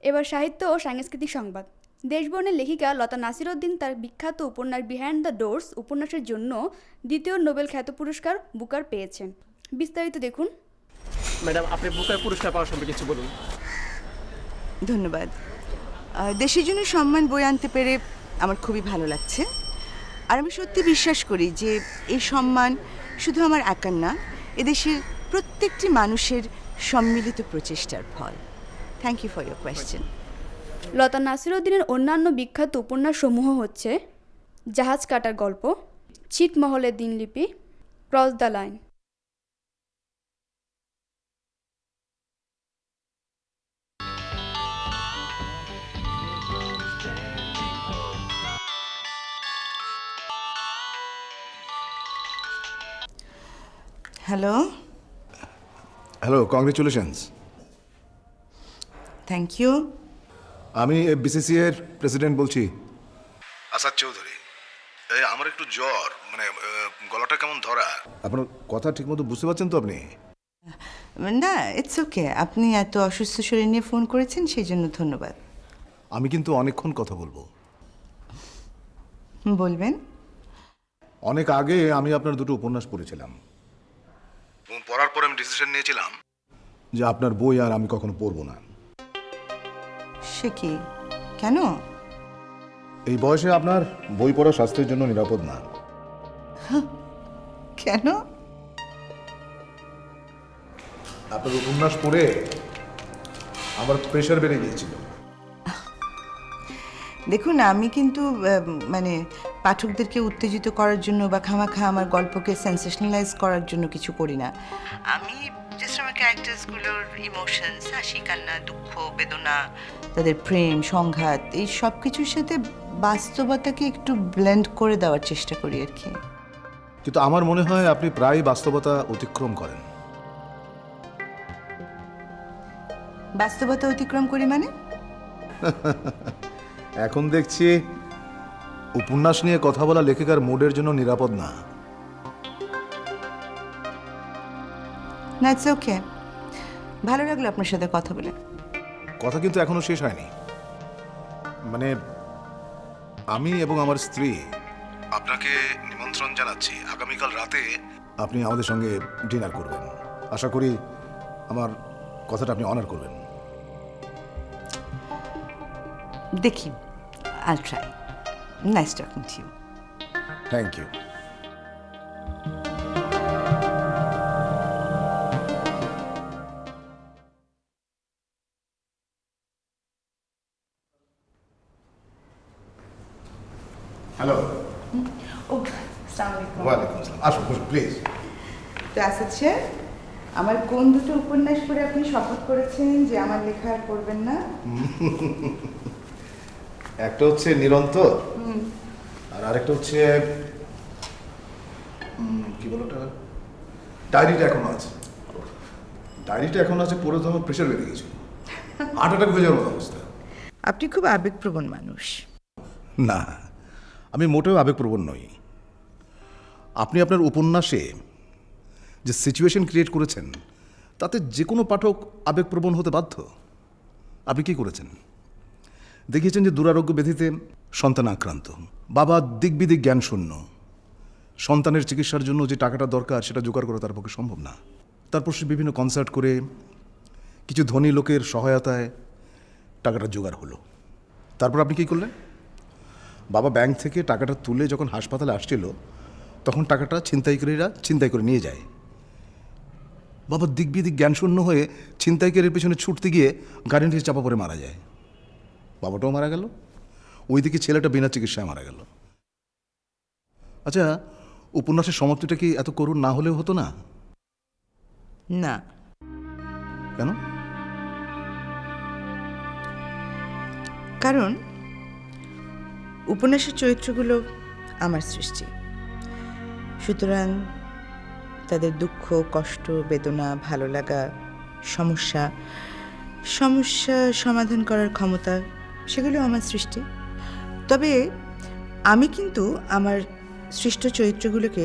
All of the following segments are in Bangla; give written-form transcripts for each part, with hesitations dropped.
এবার সাহিত্য ও সাংস্কৃতিক সংবাদ। দেশবর্ণের লেখিকা লতা নাসিরউদ্দিন তার বিখ্যাত উপন্যাস বিহাইন্ড দ্য ডোরস উপন্যাসের জন্য দ্বিতীয় নোবেল খ্যাত পুরস্কার বুকার পেয়েছেন। বিস্তারিত দেখুন। ম্যাডাম, আপনি বুকার পুরস্কার পাওয়ার সম্পর্কে কিছু বলুন। ধন্যবাদ। দেশের জন্য সম্মান বয়ে আনতে পেরে আমার খুবই ভালো লাগছে। আর আমি সত্যি বিশ্বাস করি যে এই সম্মান শুধু আমার একার না, এদেশের প্রত্যেকটি মানুষের সম্মিলিত প্রচেষ্টার ফল। Thank you for your question. Lata নাসিরউদ্দিনের অন্যান্য বিখ্যাত উপন্যাসসমূহ হচ্ছে জাহাজ কাটার গল্প, ছিটমহলের দিনলিপি, cross the line. Hello. Hello, congratulations. Thank you. আমি বিসিসি এর প্রেসিডেন্ট বলছি, আসাদ চৌধুরী। আমার একটু জ্বর, মানে গলাটা কেমন ধরা। আপনার কথা ঠিকমতো বুঝতে পারছেন তো আপনি? না, ইটস ওকে। আপনি এত অসুস্থ শরীর নিয়ে ফোন করেছেন, সেই জন্য ধন্যবাদ। আমি কিন্তু অনেকক্ষণ কথা বলবো। বলবেন। অনেক আগে আমি আপনার দুটো উপন্যাস পড়েছিলাম এবং পড়ার পর আমি ডিসিশন নিয়েছিলাম যে আপনার বই আর আমি কখনো পড়বো না। সে কি? কেন? এই বয়সে আপনার বই পড়া স্বাস্থ্যের জন্য নিরাপদ না। কেন? আপনার উপন্যাস পড়ে আমার প্রেশার বেড়ে গিয়েছিল। দেখুন, আমি কিন্তু মানে পাঠকদেরকে উত্তেজিত করার জন্য বা খামাখা আমার গল্পকে সেন্সেশনালাইজ করার জন্য কিছু করি না। আমি জাস্ট আমার ক্যারেক্টার্সগুলোর ইমোশনস, হাসি কান্না, দুঃখ, বেদনা, তাদের প্রেম, সংঘাত, এই সব কিছুর সাথে বাস্তবতাকে একটু ব্লেন্ড করে দেওয়ার চেষ্টা করি আর কি। কিন্তু আমার মনে হয় আপনি প্রায় বাস্তবতা অতিক্রম করেন। বাস্তবতা অতিক্রম করি মানে? এখন দেখছি উপন্যাস নিয়ে কথা বলা লেখিকার মুডের জন্য নিরাপদ না। না, ইটস ওকে। ভালো লাগলো আপনার সাথে কথা বলে। কথা কিন্তু এখনো শেষ হয়নি। মানে আমি এবং আমার স্ত্রী আপনাকে নিমন্ত্রণ জানাচ্ছি আগামীকাল রাতে আপনি আমাদের সঙ্গে ডিনার করবেন। আশা করি আমার কথাটা আপনি অনার করবেন। দেখি, I'll try. Nice talking to you. Thank you. Hello. Oh, আসসালামু আলাইকুম। ওয়ালাইকুম আসসালাম। আসুন বসুন প্লিজ। তো আসাদ স্যার, আমার কোন দুটো উপন্যাস পড়ে আপনি শপথ করেছেন যে আমার লেখা আর পড়বেন না? একটা হচ্ছে নিরন্তর, আর আরেকটা হচ্ছে কি বলো ওটা, ডায়েরিটা এখনো আছে। ডায়েরিটা এখনো আছে, পড়ে তো আমার প্রেশার বেড়ে গেছিল, হার্ট অ্যাটাক হয়ে যাওয়ার মতো অবস্থা। আপনি খুব আবেগপ্রবণ মানুষ। না, আমি মোটেও আবেগপ্রবণ নই। আপনি আপনার উপন্যাসে যে সিচুয়েশন ক্রিয়েট করেছেন তাতে যে কোনো পাঠক আবেগপ্রবণ হতে বাধ্য। আপনি কি করেছেন? দেখিয়েছেন যে দুরারোগ্য ব্যাধিতে সন্তান আক্রান্ত, বাবা দিকবিদিক জ্ঞান শূন্য, সন্তানের চিকিৎসার জন্য যে টাকাটা দরকার সেটা জোগাড় করা তার পক্ষে সম্ভব না। তারপর সে বিভিন্ন কনসার্ট করে কিছু ধনী লোকের সহায়তায় টাকাটা জোগাড় হলো। তারপর আপনি কী করলেন? বাবা ব্যাংক থেকে টাকাটা তুলে যখন হাসপাতালে আসছিল তখন টাকাটা ছিনতাইকারীরা ছিনতাই করে নিয়ে যায়। বাবা দিকবিদিক জ্ঞানশূন্য হয়ে ছিনতাইকারীর পেছনে ছুটতে গিয়ে গাড়ি নিয়ে চাপা পড়ে মারা যায়। বাবাটাও মারা গেল, ওইদিকে ছেলেটা বিনা চিকিৎসায় মারা গেল। আচ্ছা, উপন্যাসের সমাপ্তিটা কি এত করুণ না হলেও হতো না? না। কেন? কারণ উপন্যাসের চরিত্রগুলো আমার সৃষ্টি, সুতরাং তাদের দুঃখ, কষ্ট, বেদনা, ভালো লাগা, সমস্যা সমাধান করার ক্ষমতা, সেগুলো আমার সৃষ্টি। তবে আমি কিন্তু আমার সৃষ্ট চরিত্রগুলোকে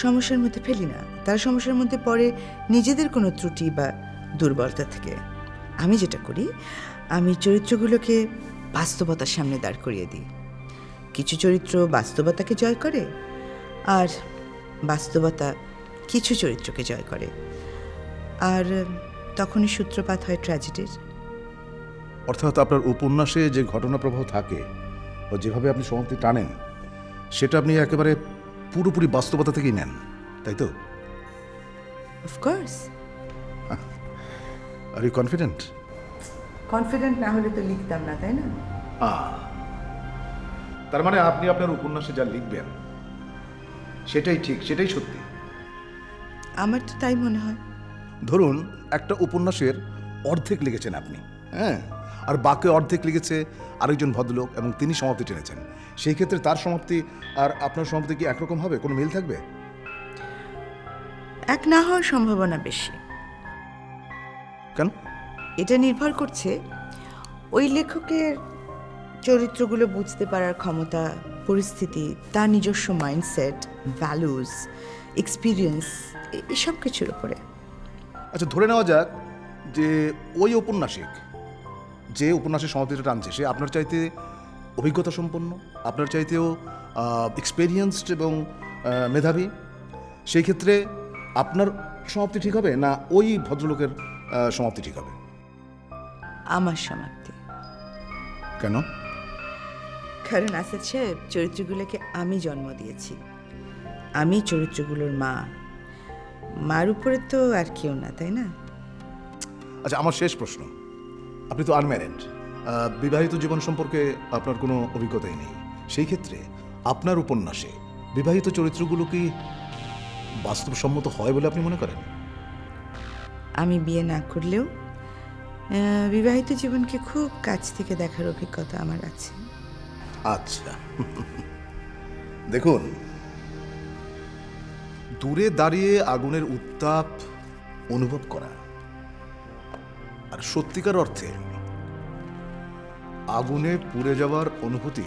সমস্যার মধ্যে ফেলি না। তারা সমস্যার মধ্যে পড়ে নিজেদের কোনো ত্রুটি বা দুর্বলতা থেকে। আমি যেটা করি, আমি চরিত্রগুলোকে বাস্তবতার সামনে দাঁড় করিয়ে দিই। কিছু চরিত্র বাস্তবতাকে জয় করে, আর বাস্তবতা কিছু চরিত্রকে জয় করে, আর তখনই সূত্রপাত হয় ট্র্যাজেডির। অর্থাৎ আপনার উপন্যাসে যে ঘটনা প্রবাহ থাকে ও যেভাবে আপনি সমাপ্তি টানেন, সেটা আপনি একেবারে পুরোপুরি বাস্তবতা থেকেই নেন, তাই তো? Of course. Are you confident? Confident না হলে তো লিখতাম না, তাই না? তার মানে আপনি আপনার উপন্যাসে যা লিখবেন সেটাই ঠিক, সেটাই সত্যি। আমার তো তাই মনে হয়। ধরুন একটা উপন্যাসের অর্ধেক লিখেছেন আপনি, হ্যাঁ, আর বাকি অর্ধেক লিখেছে আরেকজন ভদ্রলোক এবং তিনি সমাপ্তি টেনেছেন। সেই ক্ষেত্রে তার সমাপ্তি আর আপনার সমাপ্তি কি একরকম হবে? কোনো মিল থাকবে? এক না হওয়ার সম্ভাবনা বেশি। কেন? এটা নির্ভর করছে ওই লেখকের চরিত্রগুলো বুঝতে পারার ক্ষমতা, পরিস্থিতি, তার নিজস্ব মাইন্ডসেট, ভ্যালুজ, এক্সপিরিয়েন্স, এসব কিছুর উপরে। আচ্ছা, ধরে নেওয়া যাক যে ওই ঔপন্যাসিক যে উপন্যাসের সমাপ্তিটা টানছে সে আপনার চাইতে অভিজ্ঞতা সম্পন্ন, আপনার চাইতেও এক্সপেরিয়েন্সড এবং মেধাবী। সেই ক্ষেত্রে আপনার সমাপ্তি ঠিক হবে না ওই ভদ্রলোকের সমাপ্তি ঠিক হবে? আমার সমাপ্তি। কেন? কারণ আসাদ সাহেব, চরিত্রগুলোকে আমি জন্ম দিয়েছি, আমি চরিত্রগুলোর মা। মার উপরে তো আর কেউ না, তাই না? আচ্ছা, আমার শেষ প্রশ্ন, আপনি তো আনম্যারিড, বিবাহিত জীবন সম্পর্কে আপনার কোনো অভিজ্ঞতাই নেই। সেই ক্ষেত্রে আপনার উপন্যাসে বিবাহিত চরিত্রগুলো কি বাস্তবসম্মত হয় বলে আপনি মনে করেন? আমি বিয়ে না করলেও বিবাহিত জীবনকে খুব কাছ থেকে দেখার অভিজ্ঞতা আমার আছে। আচ্ছা, দেখুন, দূরে দাঁড়িয়ে আগুনের উত্তাপ অনুভব করা আর সত্যিকার অর্থে আগুনে পুড়ে যাওয়ার অনুভূতি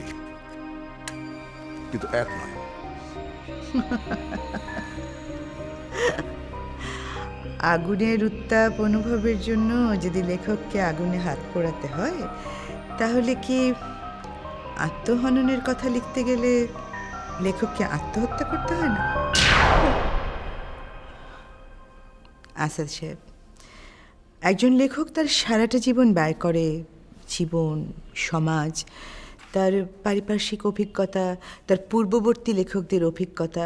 কিন্তু এক নয়। আগুনের উত্তাপ অনুভবের জন্য যদি লেখককে আগুনে হাত পোড়াতে হয়, তাহলে কি আত্মহননের কথা লিখতে গেলে লেখককে আত্মহত্যা করতে হয় না? আসাদ সাহেব, একজন লেখক তার সারাটা জীবন ব্যয় করে জীবন, সমাজ, তার পারিপার্শ্বিক অভিজ্ঞতা, তার পূর্ববর্তী লেখকদের অভিজ্ঞতা,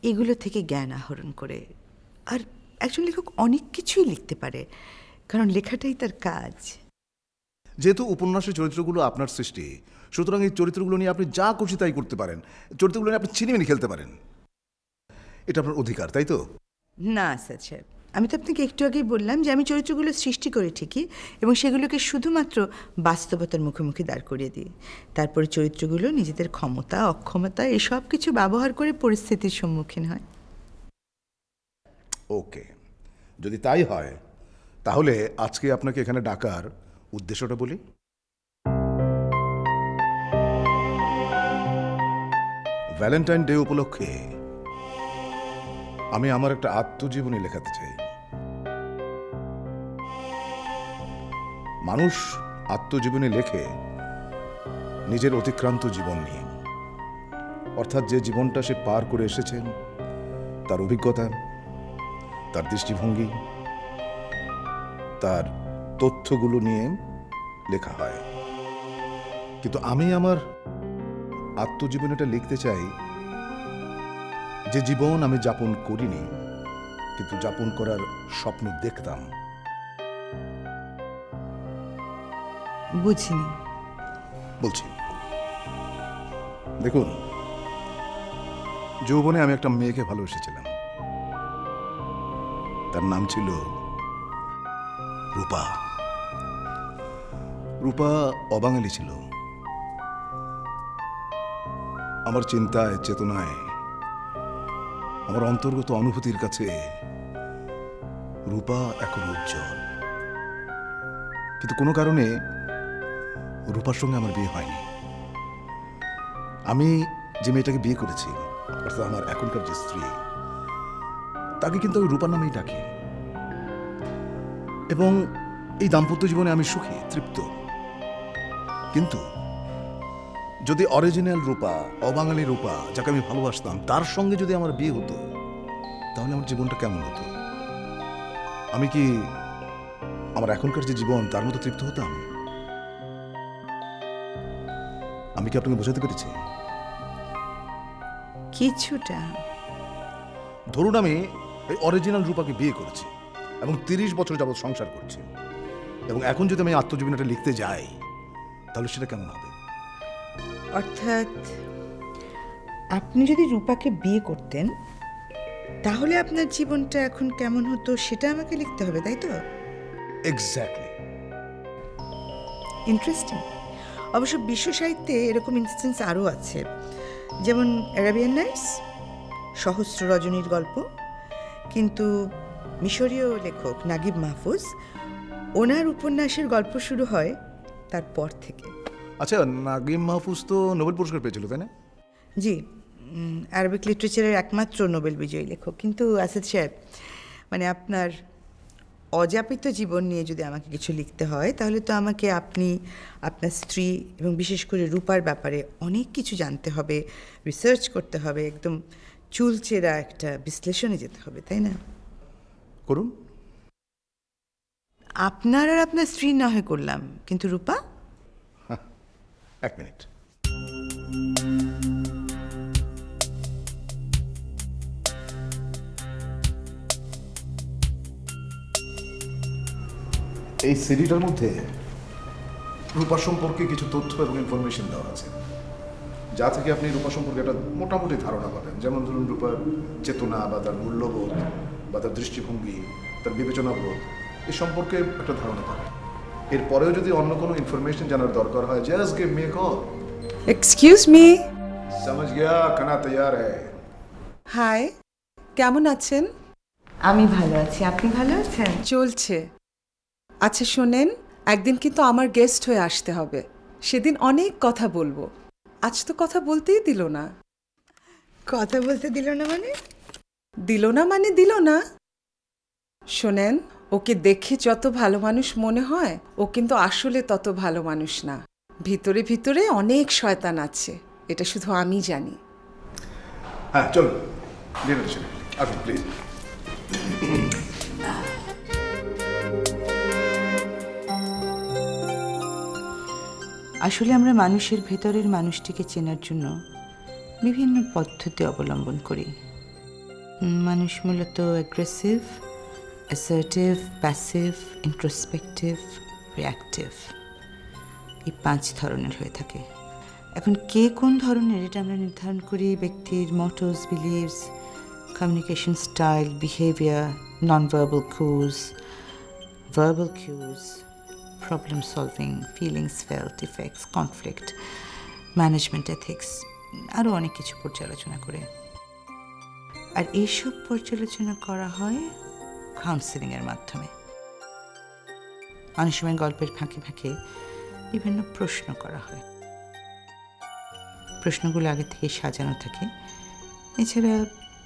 এগুলো থেকে জ্ঞান আহরণ করে। আর একজন লেখক অনেক কিছুই লিখতে পারে, কারণ লেখাটাই তার কাজ। যেহেতু উপন্যাসের চরিত্রগুলো আপনার সৃষ্টি, সুতরাং এই চরিত্রগুলো নিয়ে আপনি যা খুশি তাই করতে পারেন, চরিত্রগুলো নিয়ে আপনি ছিনিমিনি খেলতে পারেন। এটা আপনার অধিকার, তাই তো? না আসাদ সাহেব, আমি তো আপনাকে একটু আগেই বললাম যে আমি চরিত্রগুলো সৃষ্টি করি ঠিকই, এবং সেগুলোকে শুধুমাত্র বাস্তবতার মুখোমুখি দাঁড় করিয়ে দিই। তারপরে চরিত্রগুলো নিজেদের ক্ষমতা, অক্ষমতা এসব কিছু ব্যবহার করে পরিস্থিতির সম্মুখীন হয়। ওকে, যদি তাই হয় তাহলে আজকে আপনাকে এখানে ডাকার উদ্দেশ্যটা বলি। ভ্যালেন্টাইন ডে উপলক্ষে আমি আমার একটা আত্মজীবনী লেখাতে চাই। মানুষ আত্মজীবনী লেখে নিজের অতিক্রান্ত জীবন নিয়ে, অর্থাৎ যে জীবনটা সে পার করে এসেছেন, তার অভিজ্ঞতা, তার দৃষ্টিভঙ্গি, তার তথ্যগুলো নিয়ে লেখা হয়। কিন্তু আমি আমার আত্মজীবনীটা লিখতে চাই যে জীবন আমি যাপন করিনি, কিন্তু যাপন করার স্বপ্ন দেখতাম। বুঝিনি। বলছি, দেখুন, যৌবনে আমি একটা মেয়েকে ভালোবেসেছিলাম। তার নাম ছিল রূপা। রূপা অবাঙালি ছিল। আমার চিন্তায়, চেতনায়, আমার অন্তর্গত অনুভূতির কাছে রূপা এখন উজ্জ্বল। কিন্তু কোনো কারণে রূপার সঙ্গে আমার বিয়ে হয়নি। আমি যে মেয়েটাকে বিয়ে করেছি, অর্থাৎ আমার এখনকার যে স্ত্রী, তাকে কিন্তু আমি রূপার নামেই ডাকি। এবং এই দাম্পত্য জীবনে আমি সুখী, তৃপ্ত। কিন্তু যদি অরিজিনাল রূপা, অবাঙালি রূপা, যাকে আমি ভালোবাসতাম, তার সঙ্গে যদি আমার বিয়ে হতো, তাহলে আমার জীবনটা কেমন হতো? আমি কি আমার এখনকার যে জীবন তার মতো তৃপ্ত হতাম? আমি কি আপনাকে বোঝাতে পেরেছি? কিছুটা। ধরুন আমি এই অরিজিনাল রূপাকে বিয়ে করেছি এবং 30 বছর যাবৎ সংসার করছি, এবং এখন যদি আমি আত্মজীবনীটা লিখতে যাই, তাহলে সেটা কেমন হবে? অর্থাৎ আপনি যদি রূপাকে বিয়ে করতেন, তাহলে আপনার জীবনটা এখন কেমন হতো সেটা আমাকে লিখতে হবে, তাই তো? এক্স্যাক্টলি। ইন্টারেস্টিং। অবশ্য বিশ্ব সাহিত্যে এরকম ইনস্টেন্স আরও আছে, যেমন অ্যারাবিয়ান নাইটস, সহস্র রজনীর গল্প। কিন্তু মিশরীয় লেখক নাগিব মাহফুজ, ওনার উপন্যাসের গল্প শুরু হয় তারপর থেকে। আচ্ছা, নাগিম মাহফুজ তো নোবেল পুরস্কার পেয়েছিল, তাই না? জি, আরবিক লিটারেচারের একমাত্র নোবেল বিজয়ী লেখক। কিন্তু আসাদ সাহেব, মানে আপনার অযাপিত জীবন নিয়ে যদি আমাকে কিছু লিখতে হয়, তাহলে তো আমাকে আপনি, আপনার স্ত্রী এবং বিশেষ করে রূপার ব্যাপারে অনেক কিছু জানতে হবে, রিসার্চ করতে হবে, একদম চুলচেরা একটা বিশ্লেষণে যেতে হবে, তাই না? করুন। আপনার আর আপনার স্ত্রী না হয় করলাম, কিন্তু রূপা? এক মিনিট। এই সিডিটার মধ্যে রূপা সম্পর্কে কিছু তথ্য এবং ইনফরমেশন দেওয়া আছে, যা থেকে আপনি রূপা সম্পর্কে একটা মোটামুটি ধারণা পাবেন। যেমন ধরুন, রূপার চেতনা বা তার মূল্যবোধ বা তার দৃষ্টিভঙ্গি, তার বিবেচনাবোধ, এই সম্পর্কে একটা ধারণা পাবেন। এরপরেও যদি অন্য কোনো ইনফরমেশন জানার দরকার হয়, just give me a call. Excuse me. समझ गया, खाना तैयार है। হাই, কেমন আছেন? আমি ভালো আছি, আপনি ভালো আছেন? চলছে। আচ্ছা শোনেন, একদিন কিন্তু আমার গেস্ট হয়ে আসতে হবে। সেদিন অনেক কথা বলবো। আজ তো কথা বলতেই দিল না। কথা বলতে দিল না মানে? দিল না মানে দিল না। শোনেন, ওকে দেখে যত ভালো মানুষ মনে হয়, ও কিন্তু আসলে তত ভালো মানুষ না। ভিতরে ভিতরে অনেক শয়তান আছে, এটা শুধু আমি জানি। হ্যাঁ, চলুন ডিনার সেরে আসুন প্লিজ। আসলে আমরা মানুষের ভেতরের মানুষটিকে চেনার জন্য বিভিন্ন পদ্ধতি অবলম্বন করি। মানুষ মূলত অ্যাগ্রেসিভ, অ্যাসার্টিভ, প্যাসিভ, ইন্ট্রোস্পেক্টিভ, রিঅ্যাক্টিভ, এই 5 ধরনের হয়ে থাকে। এখন কে কোন ধরনের, এটা আমরা নির্ধারণ করি ব্যক্তির mottos, believes, communication style, behaviour, non verbal cues, problem solving, feelings felt, effects, conflict, management ethics, আরও অনেক কিছু পর্যালোচনা করে। আর এইসব পর্যালোচনা করা হয় কাউন্সেলিংয়ের মাধ্যমে। অনেক সময় গল্পের ফাঁকে ফাঁকে বিভিন্ন প্রশ্ন করা হয়। প্রশ্নগুলো আগে থেকে সাজানো থাকে। এছাড়া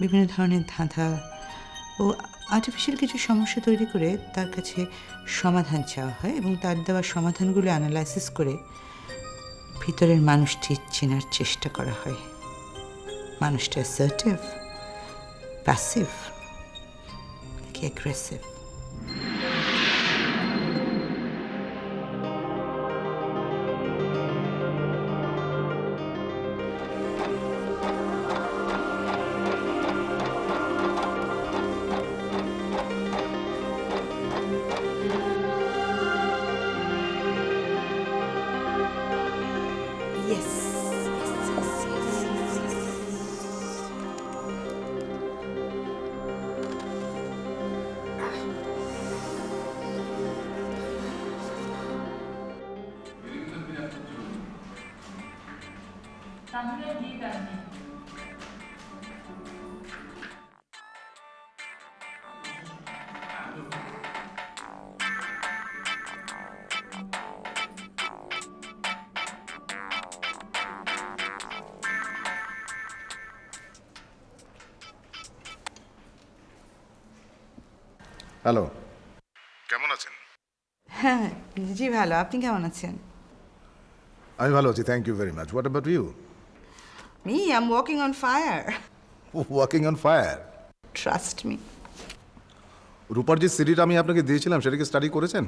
বিভিন্ন ধরনের ধাঁধা ও আর্টিফিশিয়াল কিছু সমস্যা তৈরি করে তার কাছে সমাধান চাওয়া হয়, এবং তার দেওয়া সমাধানগুলো অ্যানালাইসিস করে ভিতরের মানুষটি চেনার চেষ্টা করা হয়। মানুষটা অ্যাসার্টিভ, প্যাসিভ কি অ্যাগ্রেসিভ। Yes. হ্যালো, কেমন আছেন? হ্যাঁ জি ভালো, আপনি কেমন আছেন? আমি ভালো আছি, thank you very much. What about you? Me I am walking on fire, walking on fire. Trust me. রূপার যে সিডিটা আমি আপনাকে দিয়েছিলাম সেটাকে স্টাডি করেছেন?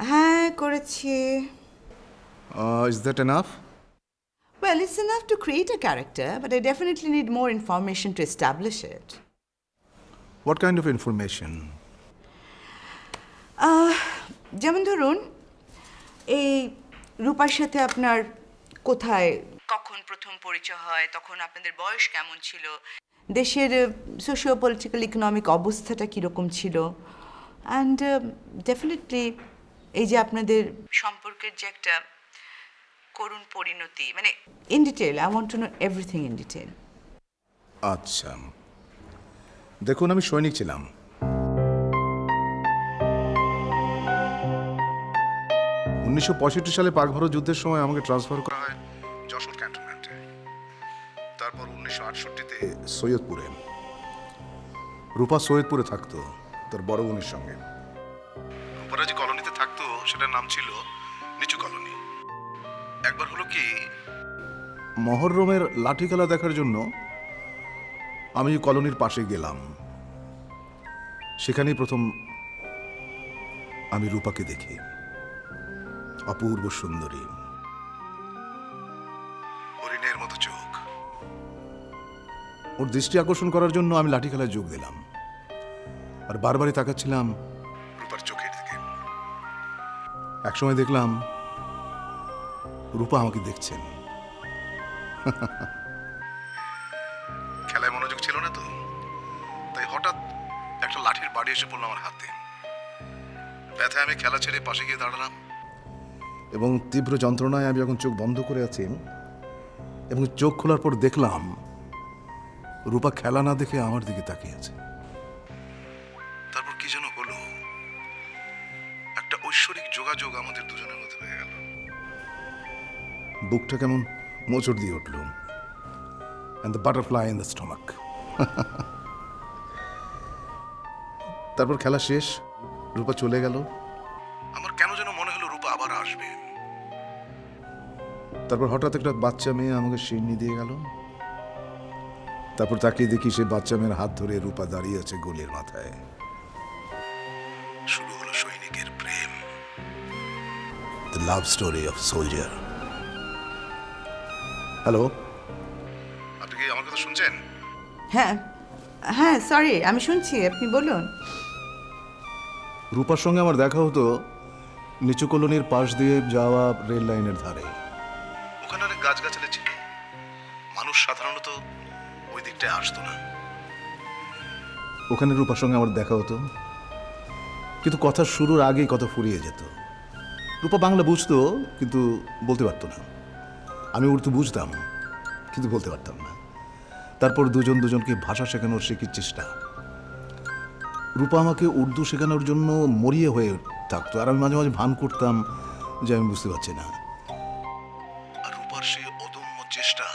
হ্যাঁ করেছি। Is that enough? Well, it's enough to create a character, but I definitely need more information to establish it. What kind of information? যেমন ধরুন, এই রূপার সাথে আপনার কোথায় কখন প্রথম পরিচয় হয়, তখন আপনাদের বয়স কেমন ছিল, দেশের সোশিও পলিটিক্যাল ইকোনমিক অবস্থাটা কীরকম ছিল, অ্যান্ড ডেফিনেটলি এই যে আপনাদের সম্পর্কের যে একটা করুণ পরিণতি, মানে in detail I want to know everything in detail. আচ্ছা, দেখুন আমি সৈনিক ছিলাম। 1965 সালে পাক ভারত যুদ্ধের সময় আমাকে ট্রান্সফার করা হয় যশোর ক্যান্টনমেন্টে। তারপর 1968-তে সৈয়দপুরে। রূপা সৈয়দপুরে থাকতো তার বড় বোনের সঙ্গে। রূপারা যে কলোনিতে থাকতো সেটার নাম ছিল নিচু কলোনি। একবার হলো কি, মহররমের লাঠি খেলা দেখার জন্য আমি কলোনির পাশে গেলাম। সেখানেই প্রথম আমি রূপাকে দেখি। অপূর্ব সুন্দরী, হরিণের মতো চোখ। ওর দৃষ্টি আকর্ষণ করার জন্য আমি লাঠি খেলায় যোগ দিলাম, আর বারবারই তাকাচ্ছিলাম রূপার চোখের দিকে। একসময় দেখলাম রূপা আমাকে দেখছেন। খেলায় মনোযোগ ছিল না তো, তাই হঠাৎ একটা লাঠির বাড়ি এসে পড়লো আমার হাতে। ব্যথায় আমি খেলা ছেড়ে পাশে গিয়ে দাঁড়ালাম, এবং তীব্র যন্ত্রণায় আমি যখন চোখ বন্ধ করে আছি এবং চোখ খোলার পর দেখলাম রূপা খেলা না দেখে আমার দিকে তাকিয়ে আছে। তারপর কি যেন হলো, একটা ঐশ্বরিক যোগাযোগ আমাদের দুজনের মধ্যে হয়ে গেল। বুকটা কেমন মোচড় দিয়ে উঠল, and the butterfly in the stomach. তারপর খেলা শেষ, রূপা চলে গেল। আমার কেন যেন মনে হলো রূপা আবার আসবে। তারপর হঠাৎ একটা বাচ্চা মেয়ে আমাকে শিরনি দিয়ে গেল। তারপর তাকিয়ে দেখি সে বাচ্চা মেয়ের হাত ধরে রূপা দাঁড়িয়ে আছে গোলের মাথায়। শুরু হলো সৈনিকের প্রেম, the love story of soldier. Hello, আপনি কি আমার কথা শুনছেন? হ্যাঁ হ্যাঁ সরি, আমি শুনছি, আপনি বলুন। রূপার সঙ্গে আমার দেখা হতো নিচু কলোনির পাশ দিয়ে যাওয়া রেল লাইনের ধারে। ওখানে অনেক গাছগাছালি ছিল, মানুষ সাধারণত ওই দিকটায় আসতো না। ওখানে রূপার সঙ্গে আমার দেখা হতো, কিন্তু কথা শুরুর আগেই কথা ফুরিয়ে যেত। রূপা বাংলা বুঝতো কিন্তু বলতে পারতো না। আমি উর্দু বুঝতাম কিন্তু বলতে পারতাম না। তারপর দুজন দুজনকে ভাষা শেখানোর শেখার চেষ্টা। রূপা আমাকে উর্দু শেখানোর জন্য মরিয়ে হয়ে থাকতো, আর আমি মাঝে মাঝে ভান করতাম যে আমি বুঝতে পারছি না। আর রূপার সেই অদম্য চেষ্টা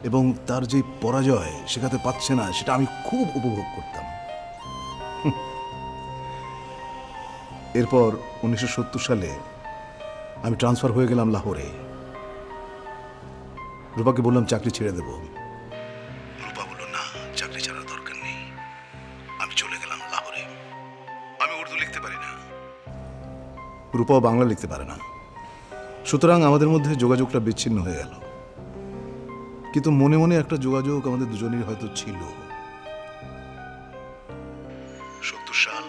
এবং তার যে পরাজয় শেখাতে পারছে না, সেটা আমি খুব উপভোগ করতাম। এরপর 1970 সালে আমি ট্রান্সফার হয়ে গেলাম লাহোরে। রূপাকে বললাম চাকরি ছেড়ে দেব। রূপা বলল না, চাকরি ছাড়ার দরকার নেই। আমি চলে গেলাম লাহোরে। আমি উর্দু লিখতে পারি না, রূপাও বাংলা লিখতে পারে না, সুতরাং আমাদের মধ্যে যোগাযোগটা বিচ্ছিন্ন হয়ে গেল। কিন্তু মনে মনে একটা যোগাযোগ আমাদের দুজনের হয়তো ছিল। 70 সাল,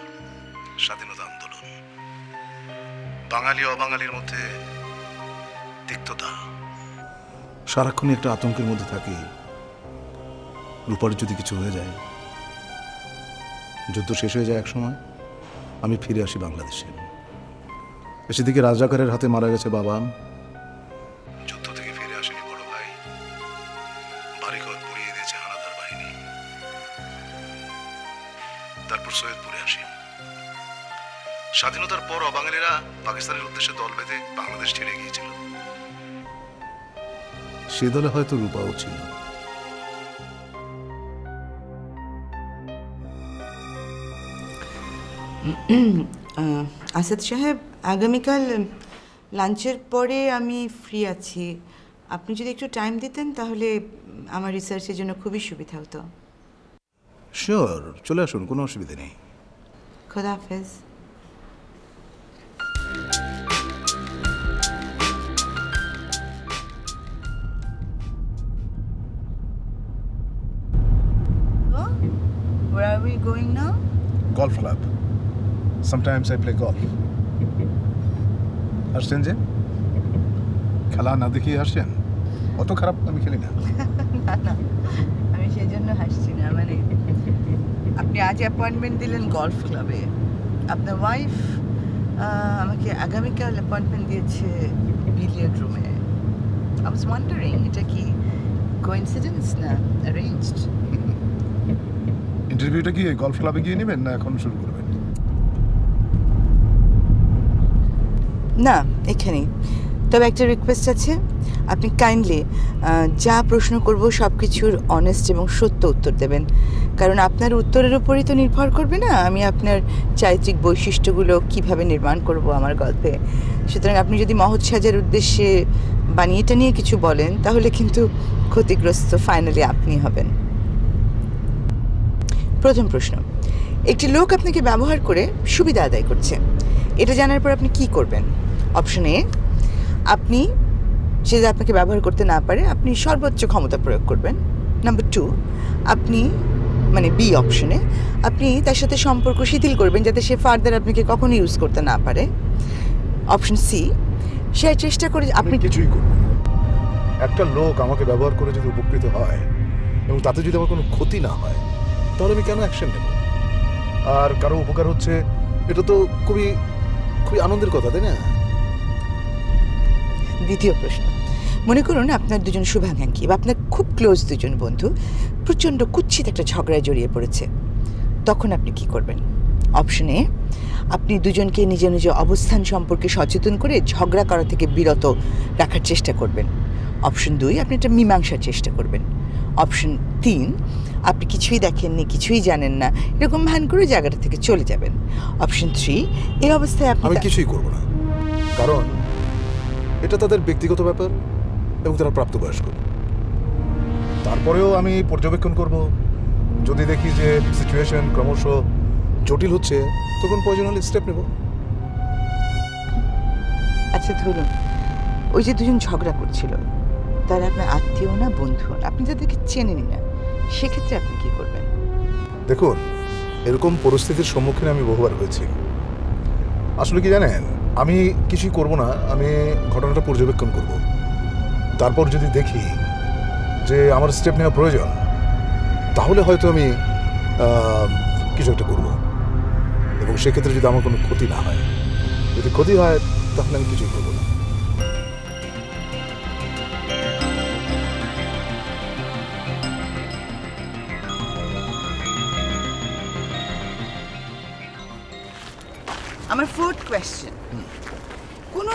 স্বাধীনতা আন্দোলন, বাঙালি অবাঙালির মধ্যে তিক্ততা, সারাক্ষণই একটা আতঙ্কের মধ্যে থাকি রূপার যদি কিছু হয়ে যায়। যুদ্ধ শেষ হয়ে যায় এক সময়, আমি ফিরে আসি বাংলাদেশে। এসে দিকে রাজাকারের হাতে মারা গেছে বাবা, যুদ্ধ থেকে ফিরে আসেনি বড় ভাই, বাড়িঘর পুড়িয়ে দিয়েছে হানাদার বাহিনী। তারপর সৈয়দপুরে আসি। স্বাধীনতার পর অবাঙালিরা পাকিস্তানের উদ্দেশ্যে দল বেঁধে বাংলাদেশ ছেড়ে গিয়েছিল। সে দলে হয়তো রূপাও ছিল। আসাদ সাহেব, আগামীকাল লাঞ্চের পরে আমি ফ্রি আছি। আপনি যদি একটু টাইম দিতেন তাহলে আমার রিসার্চের জন্য খুবই সুবিধা হতো। শিওর, চলে আসুন, কোনো অসুবিধা নেই। খোদা হাফেজ। Where are we going now? Golf club. Sometimes I play golf. আসছেন যে? খেলা না দেখিয়ে আসছেন? অত খারাপ আমি খেলি না। না, আমি সেই জন্য হাসছি না। মানে আপনি আজ অ্যাপয়েন্টমেন্ট দিলেন গলফ ক্লাবে, আপনার ওয়াইফ আমাকে আগামীকাল অ্যাপয়েন্টমেন্ট দিয়েছে বিলিয়ার্ড রুমে। আই ওয়াজ ওয়ান্ডারিং এটা কি কোইন্সিডেন্স না অ্যারেঞ্জড? ইন্টারভিউটা কি গলফ ক্লাবে গিয়ে নেবেন না এখন শুরু করবেন? না, এখানেই। তবে একটা রিকোয়েস্ট আছে, আপনি কাইন্ডলি যা প্রশ্ন করব সব কিছুর অনেস্ট এবং সত্য উত্তর দেবেন, কারণ আপনার উত্তরের উপরই তো নির্ভর করবে না আমি আপনার চারিত্রিক বৈশিষ্ট্যগুলো কিভাবে নির্মাণ করব আমার গল্পে। সুতরাং আপনি যদি মহৎ সাজার উদ্দেশ্যে বানিয়েটা নিয়ে কিছু বলেন তাহলে কিন্তু ক্ষতিগ্রস্ত ফাইনালি আপনি হবেন। প্রথম প্রশ্ন, একটি লোক আপনাকে ব্যবহার করে সুবিধা আদায় করছে, এটা জানার পর আপনি কি করবেন? অপশন এ, আপনি সে যদি আপনাকে ব্যবহার করতে না পারে আপনি সর্বোচ্চ ক্ষমতা প্রয়োগ করবেন। নাম্বার 2, আপনি মানে বি অপশনে আপনি তার সাথে সম্পর্ক শিথিল করবেন যাতে সে ফার্দার আপনাকে কখনো ইউজ করতে না পারে। অপশন সি, সে চেষ্টা করে আপনি কিছুই করবেন। একটা লোক আমাকে ব্যবহার করে যদি উপকৃত হয় এবং তাতে যদি আমার কোনো ক্ষতি না হয় তাহলে আমি কেন অ্যাকশন নেব? আর কারো উপকার হচ্ছে, এটা তো খুবই খুবই আনন্দের কথা, তাই না? দ্বিতীয় প্রশ্ন, মনে করুন আপনার দুজন শুভাকাঙ্ক্ষী বা আপনার খুব ক্লোজ দুজন বন্ধু প্রচণ্ড কুৎসিত একটা ঝগড়ায় জড়িয়ে পড়েছে, তখন আপনি কি করবেন? অপশন এ, আপনি দুজনকে নিজের নিজের অবস্থান সম্পর্কে সচেতন করে ঝগড়া করা থেকে বিরত রাখার চেষ্টা করবেন। অপশন 2, আপনি একটা মীমাংসার চেষ্টা করবেন। অপশন 3, আপনি কিছুই দেখেননি, কিছুই জানেন না, এরকম ভান করে জায়গাটা থেকে চলে যাবেন। অপশন 3, এই অবস্থায় আমি আপনি কিছুই করব না, কারণ এটা তাদের ব্যক্তিগত ব্যাপার এবং তারা প্রাপ্তবয়স্ক। তারপরেও আমি পর্যবেক্ষণ করব, যদি দেখি যে সিচুয়েশন ক্রমশ জটিল হচ্ছে তখন প্রয়োজন হলে স্টেপ নেব। আচ্ছা ধরুন ওই যে দুজন ঝগড়া করছিল তারা আপনার আত্মীয় না বন্ধু, আপনি যাদেরকে চেনেনই না, সেক্ষেত্রে আপনি কি করবেন? দেখুন, এরকম পরিস্থিতির সম্মুখীন আমি বহুবার হয়েছি। আসলে কি জানেন, আমি কিছুই করব না, আমি ঘটনাটা পর্যবেক্ষণ করব। তারপর যদি দেখি যে আমার স্টেপ নেওয়া প্রয়োজন তাহলে হয়তো আমি কিছু একটা করব, এবং সেক্ষেত্রে যদি আমার কোনো ক্ষতি না হয়, যদি ক্ষতি হয় তাহলে আমি কিছুই করব না। আমার ফোর্থ কোয়েশ্চেন, কোনো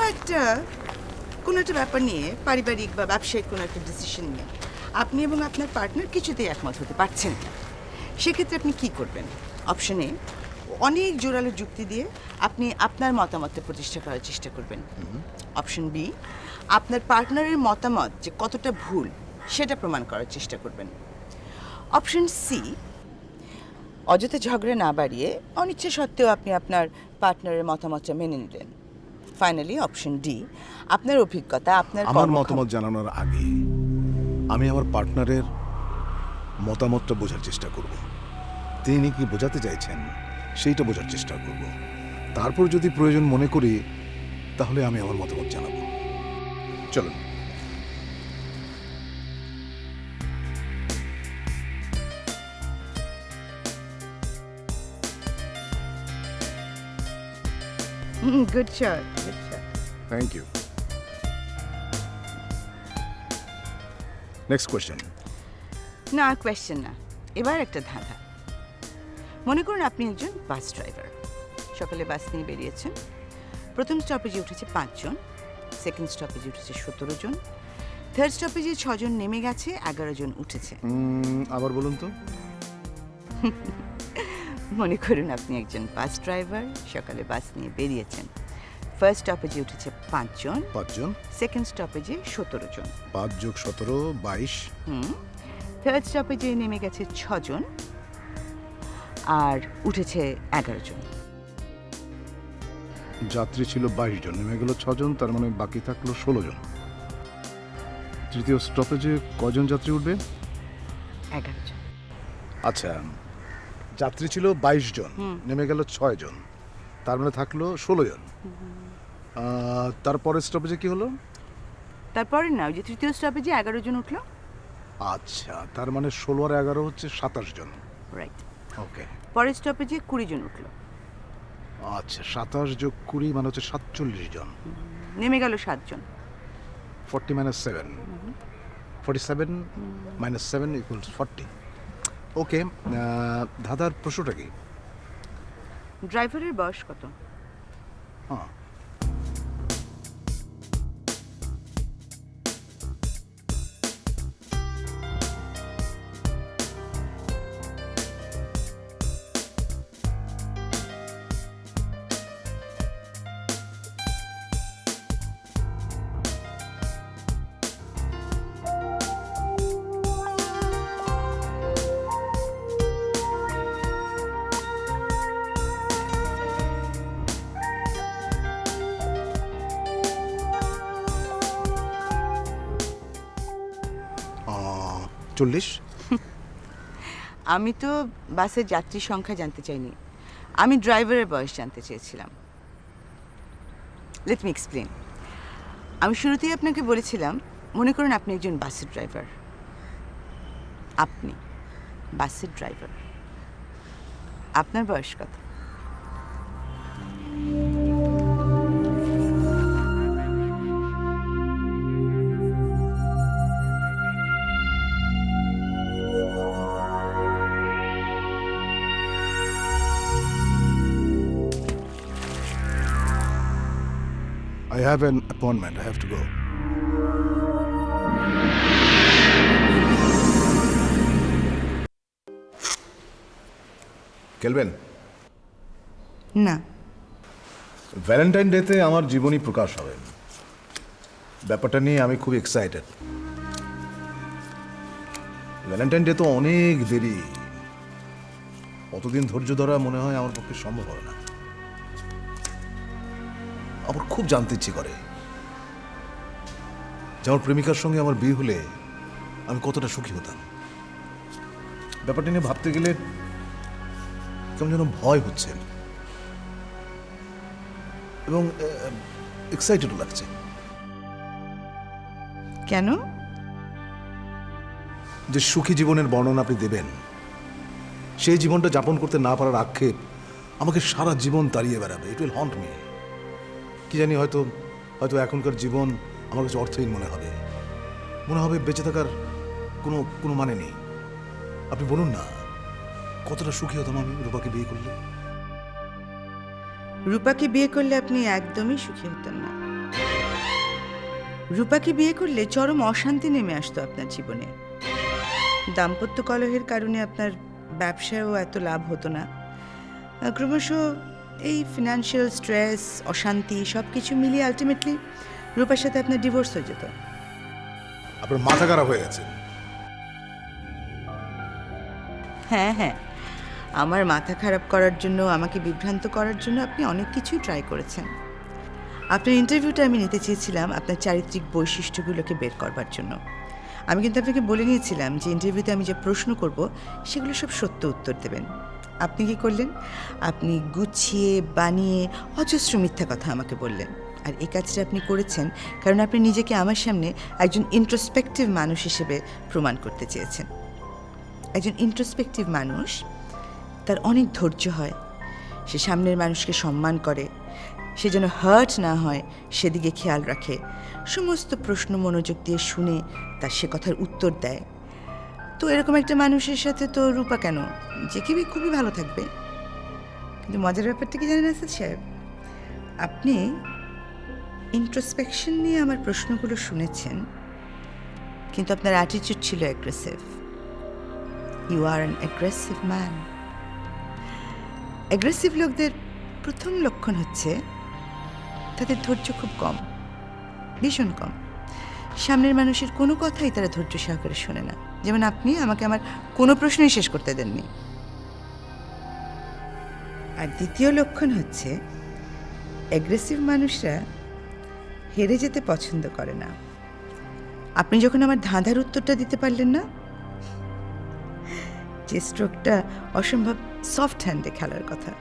একটা ব্যাপার নিয়ে পারিবারিক বা ব্যবসায়িক কোনো একটা ডিসিশন নিয়ে আপনি এবং আপনার পার্টনার কিছুতেই একমত হতে পারছেন না, সেক্ষেত্রে আপনি কি করবেন? অপশন এ, অনেক জোরালো যুক্তি দিয়ে আপনি আপনার মতামতটা প্রতিষ্ঠা করার চেষ্টা করবেন। অপশন বি, আপনার পার্টনারের মতামত যে কতটা ভুল সেটা প্রমাণ করার চেষ্টা করবেন। অপশন সি, অযথা ঝগড়া না বাড়িয়ে অনিচ্ছা সত্ত্বেও আপনি আপনার পার্টনারের মতামতটা মেনে নিলেন। ফাইনালি অপশন ডি, আপনার অভিজ্ঞতা আপনার আমার মতামত জানানোর আগে আমি আমার পার্টনারের মতামতটা বোঝার চেষ্টা করব। তিনি কি বোঝাতে চাইছেন সেইটা বোঝার চেষ্টা করব। তারপর যদি প্রয়োজন মনে করি তাহলে আমি আমার মতামত জানাবো। চলুন। Good shot, good shot. Thank you. Next question. না, কোয়েশ্চেন না, এবার একটা ধাঁধা। মনে করুন আপনি একজন বাস ড্রাইভার, সকালে বাস নিয়ে বেরিয়েছেন। প্রথম স্টপেজে উঠেছে 5 জন, সেকেন্ড স্টপেজে উঠেছে 17 জন, থার্ড স্টপেজে 6 জন নেমে গেছে, 11 জন উঠেছে। আবার বলুন তো। মনে করুন আপনি একজন বাস ড্রাইভার, সকালে বাস নিয়ে বেরিয়েছেন। ফার্স্ট স্টপেজে উঠেছে 5 জন, 5 জন, সেকেন্ড স্টপেজে 17 জন, 5 যোগ 17 22, থার্ড স্টপেজে নেমে গেছে 6 জন, আর উঠেছে 11 জন। যাত্রী ছিল 22 জন, নেমে গেল 6 জন, তার মানে বাকি থাকলো 16 জন। তৃতীয় স্টপেজে কজন যাত্রী উঠবে? 11 জন। আচ্ছা, যাত্রী ছিল 22 জন, নেমে গেল 6 জন, তার মানে থাকলো 16 জন। তারপরে স্টপেজে কি হলো? তারপরে না, ওই যে তৃতীয় স্টপেজে 11 জন উঠলো। আচ্ছা, তার মানে 16 আর 11 হচ্ছে 27 জন। রাইট। ওকে, পরের স্টপেজে 20 জন উঠলো। আচ্ছা, 27 যোগ 20 মানে হচ্ছে 47 জন। নেমে গেল 7 জন। 40 minus 7, 47 minus 7 equals 40. ওকে, দাদার প্রশ্নটা কি? ড্রাইভারের বয়স কত? হ্যাঁ, আহ, 40। আমি তো বাসের যাত্রী সংখ্যা জানতে চাইনি, আমি ড্রাইভারের বয়স জানতে চেয়েছিলাম। Let me explain. আমি শুরুতেই আপনাকে বলেছিলাম, মনে করুন আপনি একজন বাসের ড্রাইভার। আপনি বাসের ড্রাইভার, আপনার বয়স কত? I have an appointment. I have to go. কেলবেন, না, ভ্যালেন্টাইন ডেতে আমার জীবনী প্রকাশ হবে। ব্যাপারটা নিয়ে আমি খুব এক্সাইটেড। ভ্যালেন্টাইন ডে তো অনেক দেরি, অতদিন ধৈর্য ধরা মনে হয় আমার পক্ষে সম্ভব হবে না। আমার খুব জানতে ইচ্ছে করে যে আমার প্রেমিকার সঙ্গে আমার বিয়ে হলে আমি কতটা সুখী হতাম। ব্যাপারটা নিয়ে ভাবতে গেলে কেমন যেন ভয় হচ্ছে এবং এক্সাইটেডও লাগছে। কেন? যে সুখী জীবনের বর্ণনা আপনি দেবেন, সেই জীবনটা যাপন করতে না পারার আক্ষেপ আমাকে সারা জীবন তাড়িয়ে বেড়াবে। It will হন্ট me. কি জানি, হয়তো হয়তো এখনকার জীবন আমার কাছে অর্থহীন মনে হবে। মনে হবে বেঁচে থাকার কোনো কোনো মানে নেই। আপনি বলুন না, কতটা সুখী হতাম আমি রূপাকে বিয়ে করলে। রূপাকে বিয়ে করলে আপনি একদমই সুখী হতেন না। রূপাকে বিয়ে করলে চরম অশান্তি নেমে আসতো আপনার জীবনে। দাম্পত্য কলহের কারণে আপনার ব্যবসায়ও এত লাভ হতো না। ক্রমশ এই ফিনান্সিয়াল স্ট্রেস, অশান্তি সব কিছু মিলিয়ে আলটিমেটলি রূপার সাথে আপনার ডিভোর্স হয়ে যেত। আপনার মাথা খারাপ হয়ে গেছে। হ্যাঁ হ্যাঁ, আমার মাথা খারাপ করার জন্য, আমাকে বিভ্রান্ত করার জন্য আপনি অনেক কিছুই ট্রাই করেছেন। আপনার ইন্টারভিউটা আমি নিতে চেয়েছিলাম আপনার চারিত্রিক বৈশিষ্ট্যগুলোকে বের করবার জন্য। আমি কিন্তু আপনাকে বলে নিয়েছিলাম যে ইন্টারভিউতে আমি যে প্রশ্ন করব সেগুলো সব সত্য উত্তর দেবেন। আপনি কি করলেন? আপনি গুছিয়ে বানিয়ে অজস্র মিথ্যা কথা আমাকে বললেন। আর এই কাজটা আপনি করেছেন কারণ আপনি নিজেকে আমার সামনে একজন ইন্ট্রোস্পেক্টিভ মানুষ হিসেবে প্রমাণ করতে চেয়েছেন। একজন ইন্ট্রোস্পেক্টিভ মানুষ, তার অনেক ধৈর্য হয়, সে সামনের মানুষকে সম্মান করে, সে যেন হার্ট না হয় সেদিকে খেয়াল রাখে, সমস্ত প্রশ্ন মনোযোগ দিয়ে শুনে তার সে কথার উত্তর দেয়। তো এরকম একটা মানুষের সাথে তো রূপা কেন, যে কেউই খুবই ভালো থাকবে। কিন্তু মজার ব্যাপারটা কি জানেন আসাদ সাহেব, আপনি ইন্ট্রোস্পেকশন নিয়ে আমার প্রশ্নগুলো শুনেছেন, কিন্তু আপনার অ্যাটিটিউড ছিল aggressive. You are an aggressive man. Aggressive লোকদের প্রথম লক্ষণ হচ্ছে তাদের ধৈর্য খুব কম, ভীষণ কম। সামনের মানুষের কোনো কথাই তারা ধৈর্য সহকারে শোনে না। যেমন আপনি আমাকে আমার কোনো প্রশ্নই শেষ করতে দেননি। আর দ্বিতীয় লক্ষণ হচ্ছে অ্যাগ্রেসিভ মানুষরা হেরে যেতে পছন্দ করে না। আপনি যখন আমার ধাঁধার উত্তরটা দিতে পারলেন না, যে স্ট্রোকটা অসম্ভব সফট হ্যান্ডে খেলার কথা,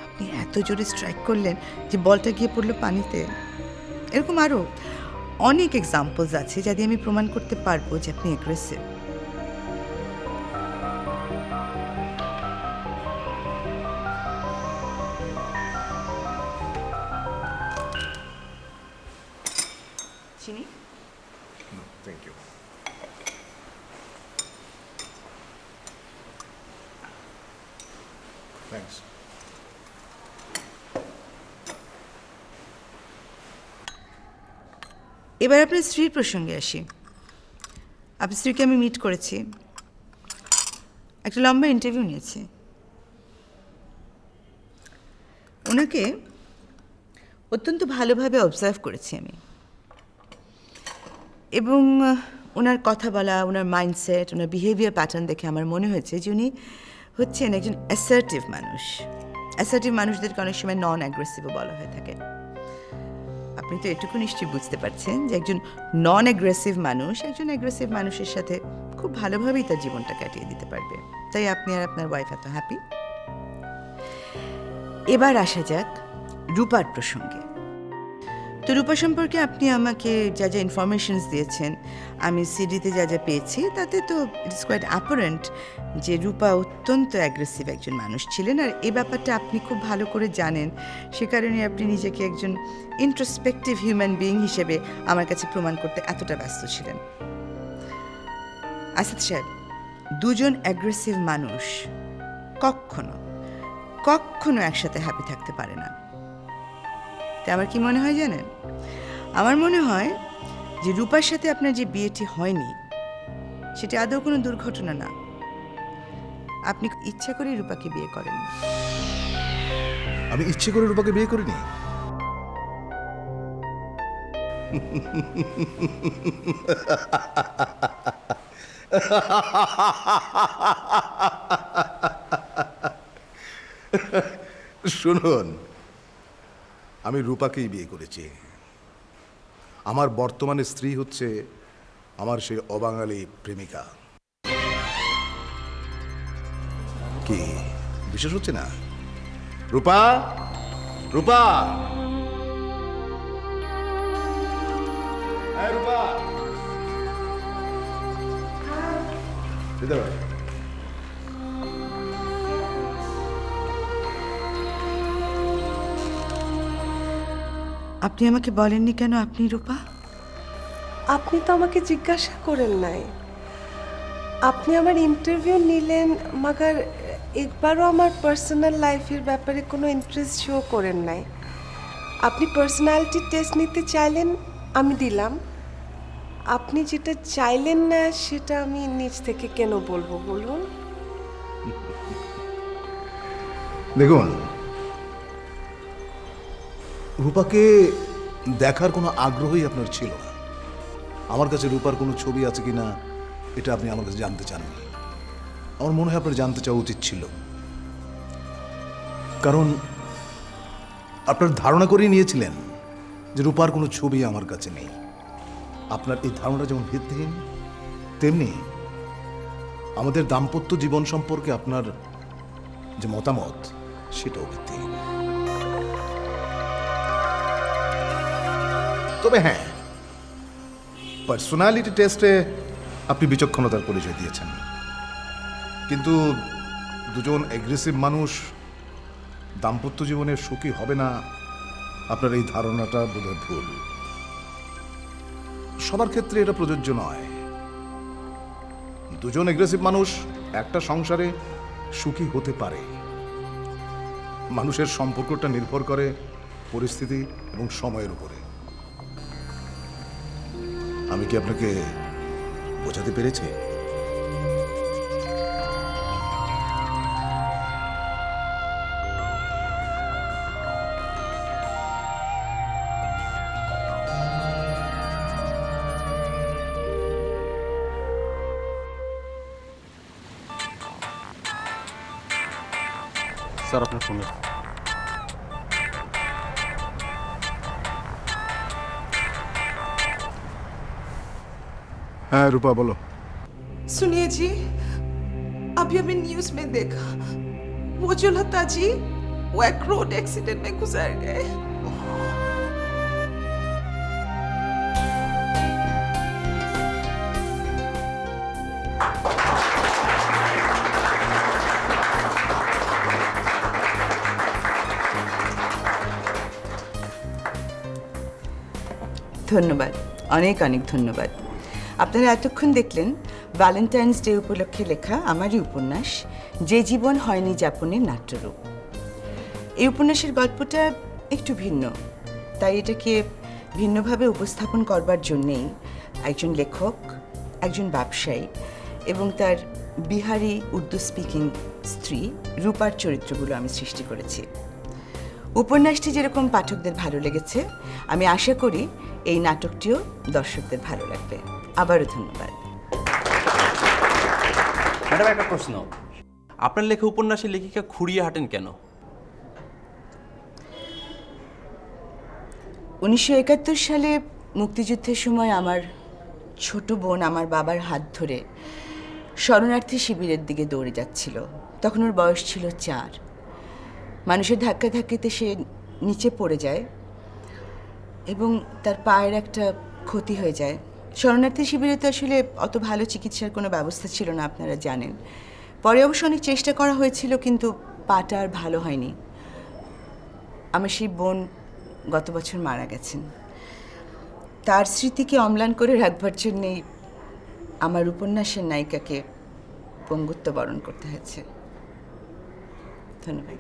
আপনি এত জোরে স্ট্রাইক করলেন যে বলটা গিয়ে পড়লো পানিতে। এরকম আরও অনেক এক্সাম্পলস আছে যা দিয়ে আমি প্রমাণ করতে পারবো যে আপনি অ্যাগ্রেসিভ। চিনি? Thank you. থ্যাংকস। এবার আপনার স্ত্রীর প্রসঙ্গে আসি। আপনার স্ত্রীকে আমি মিট করেছি, একটা লম্বা ইন্টারভিউ নিয়েছি। ওনাকে অত্যন্ত ভালোভাবে অবজার্ভ করেছি আমি, এবং ওনার কথা বলা, ওনার মাইন্ডসেট, ওনার বিহেভিয়ার প্যাটার্ন দেখে আমার মনে হয়েছে যে উনি হচ্ছেন একজন অ্যাসার্টিভ মানুষ। অ্যাসার্টিভ মানুষদেরকে অনেক সময় নন অ্যাগ্রেসিভও বলা হয়ে থাকে। আপনি তো এটুকু নিশ্চয়ই বুঝতে পারছেন যে একজন নন অ্যাগ্রেসিভ মানুষ একজন অ্যাগ্রেসিভ মানুষের সাথে খুব ভালোভাবেই তার জীবনটা কাটিয়ে দিতে পারবে। তাই আপনি আর আপনার ওয়াইফ এত হ্যাপি। এবার আসা যাক রূপার প্রসঙ্গে। তো রূপা সম্পর্কে আপনি আমাকে যা যা ইনফরমেশনস দিয়েছেন, আমি সিডিতে যা যা পেয়েছি, তাতে তো ইটস কোয়াইট অ্যাপারেন্ট যে রূপা অত্যন্ত অ্যাগ্রেসিভ একজন মানুষ ছিলেন। আর এই ব্যাপারটা আপনি খুব ভালো করে জানেন, সে কারণে আপনি নিজেকে একজন ইন্ট্রোস্পেক্টিভ হিউম্যান বিইং হিসেবে আমার কাছে প্রমাণ করতে এতটা ব্যস্ত ছিলেন। আসাদ সাহেব, দুজন অ্যাগ্রেসিভ মানুষ কখনো কখনো একসাথে হ্যাপি থাকতে পারে না। তা আমার কি মনে হয় জানেন? আমার মনে হয় যে রূপার সাথে আপনার যে বিয়েটি হয়নি সেটা আদৌ কোনো দুর্ঘটনা না। আপনি ইচ্ছা করে রূপাকে বিয়ে করেন। আমি ইচ্ছে করে রূপাকে বিয়ে করিনি। শুনুন, আমি রূপাকেই বিয়ে করেছি। আমার বর্তমানে স্ত্রী হচ্ছে আমার সেই অবাঙালি প্রেমিকা। কি বিশেষ হচ্ছে না? রূপা, রূপা, এই রূপা, ভিতরে আয়। আপনি আমাকে বলেননি কেন আপনি রূপা? আপনি তো আমাকে জিজ্ঞাসা করেন নাই। আপনি আমার ইন্টারভিউ নিলেন, মাগার একবারও আমার পার্সোনাল লাইফের ব্যাপারে কোনো ইন্টারেস্ট শো করেন নাই। আপনি পার্সোনালিটি টেস্ট নিতে চাইলেন, আমি দিলাম। আপনি যেটা চাইলেন না সেটা আমি নিজ থেকে কেন বলবো বলুন? দেখুন, রূপাকে দেখার কোনো আগ্রহই আপনার ছিল না। আমার কাছে রূপার কোনো ছবি আছে কিনা এটা আপনি আমার কাছে জানতে চাননি। আমার মনে হয় আপনার জানতে চাওয়া উচিত ছিল, কারণ আপনার ধারণা করেই নিয়েছিলেন যে রূপার কোনো ছবি আমার কাছে নেই। আপনার এই ধারণা যেমন ভিত্তিহীন, তেমনি আমাদের দাম্পত্য জীবন সম্পর্কে আপনার যে মতামত সেটাও ভিত্তিহীন। তবে হ্যাঁ, পার্সোনালিটি টেস্টে আপনি বিচক্ষণতার পরিচয় দিয়েছেন, কিন্তু দুজন অ্যাগ্রেসিভ মানুষ দাম্পত্য জীবনে সুখী হবে না, আপনার এই ধারণাটা বোধহয় ভুল। সবার ক্ষেত্রে এটা প্রযোজ্য নয়। দুজন অ্যাগ্রেসিভ মানুষ একটা সংসারে সুখী হতে পারে। মানুষের সম্পর্কটা নির্ভর করে পরিস্থিতি এবং সময়ের উপরে। আমি কি আপনাকে বোঝাতে পেরেছি? স্যার আপনার ফোনে। হ্যাঁ রূপা বলো। सुनिए जी, अभी अभी न्यूज में देखा वो जो लता जी वो एक रोड एक्सीडेंट में गुजर गए। ধন্যবাদ, অনেক অনেক ধন্যবাদ। আপনারা এতক্ষণ দেখলেন ভ্যালেন্টাইন্স ডে উপলক্ষে লেখা আমারই উপন্যাস যে জীবন হয়নি যাপনের নাট্যরূপ। এই উপন্যাসের গল্পটা একটু ভিন্ন, তাই এটাকে ভিন্নভাবে উপস্থাপন করবার জন্যেই একজন লেখক, একজন ব্যবসায়ী এবং তার বিহারি উর্দু স্পিকিং স্ত্রী রূপার চরিত্রগুলো আমি সৃষ্টি করেছি। উপন্যাসটি যেরকম পাঠকদের ভালো লেগেছে, আমি আশা করি এই নাটকটিও দর্শকদের ভালো লাগবে। আবারও ধন্যবাদ। ম্যাডাম একটা প্রশ্ন, আপনার লেখা উপন্যাসের লেখিকা খুঁড়িয়ে হাঁটেন কেন? 1971 সালে মুক্তিযুদ্ধের সময় আমার ছোট বোন আমার বাবার হাত ধরে শরণার্থী শিবিরের দিকে দৌড়ে যাচ্ছিল। তখন ওর বয়স ছিল 4। মানুষের ধাক্কা ধাক্কিতে সে নিচে পড়ে যায় এবং তার পায়ের একটা ক্ষতি হয়ে যায়। শরণার্থী শিবিরে তো আসলে অত ভালো চিকিৎসার কোনো ব্যবস্থা ছিল না, আপনারা জানেন। পরে অবশ্য অনেক চেষ্টা করা হয়েছিল, কিন্তু পাটা আর ভালো হয়নি। আমার সেই বোন গত বছর মারা গেছেন। তার স্মৃতিকে অম্লান করে রাখবার জন্যেই আমার উপন্যাসের নায়িকাকে পঙ্গুত্ব বরণ করতে হয়েছে। ধন্যবাদ।